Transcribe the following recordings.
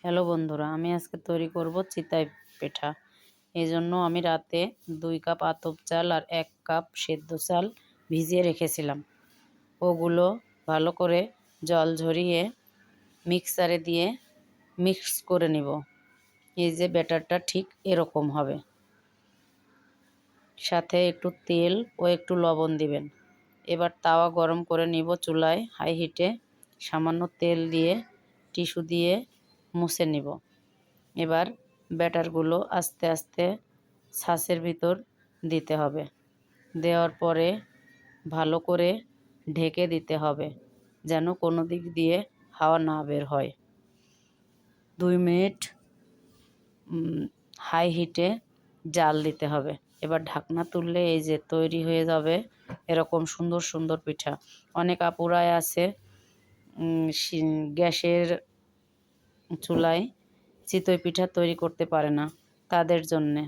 Hello বন্ধুরা, আমি আজকে তৈরি করব চিতই পিঠা। এই জন্য আমি রাতে 2 কাপ আতপ চাল আর 1 কাপ সেদ্ধ চাল ভিজিয়ে রেখেছিলাম। ওগুলো ভালো করে জল ঝরিয়ে মিক্সারে দিয়ে মিক্স করে নিব। এই যে ব্যাটারটা ঠিক এরকম হবে। সাথে একটু তেল ও একটু লবণ দিবেন। এবার তাওয়া গরম করে নিব চুলায় হাই হিটে। সামান্য তেল দিয়ে টিস্যু দিয়ে মুছে নিব। এবার ব্যাটারগুলো আস্তে আস্তে ছাঁচের ভিতর দিতে হবে। দেওয়ার পরে ভালো করে ঢেকে দিতে হবে, যেন কোনো দিক দিয়ে হাওয়া না বের হয়। 2 মিনিট হাই হিটে জাল দিতে হবে। এবার ঢাকনা তুললে এই যে তৈরি হয়ে যাবে এরকম সুন্দর সুন্দর পিঠা। অনেক আপুরাই আছে গ্যাসের চুলায় চিতই পিঠা তৈরি করতে পারে না, তাদের জন্যে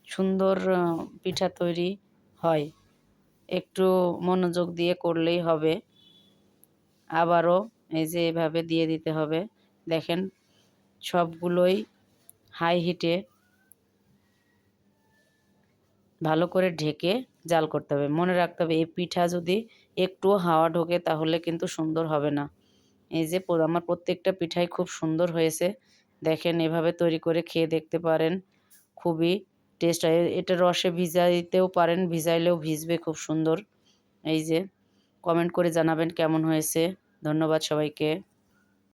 সুন্দর পিঠা তৈরি হয়। একটু মনোযোগ দিয়ে করলেই হবে। আবারও এই যে এভাবে দিয়ে দিতে হবে। দেখেন সবগুলোই হাই হিটে ভালো করে ঢেকে জাল করতে হবে। মনে রাখতে হবে এই পিঠা যদি একটুও হাওয়া ঢোকে তাহলে কিন্তু সুন্দর হবে না। এই যে আমার প্রত্যেকটা পিঠাই খুব সুন্দর হয়েছে। দেখেন এভাবে তৈরি করে খেয়ে দেখতে পারেন, খুবই টেস্ট হয়। এটা রসে ভিজাইতেও পারেন, ভিজাইলেও ভিজবে খুব সুন্দর। এই যে কমেন্ট করে জানাবেন কেমন হয়েছে। ধন্যবাদ সবাইকে।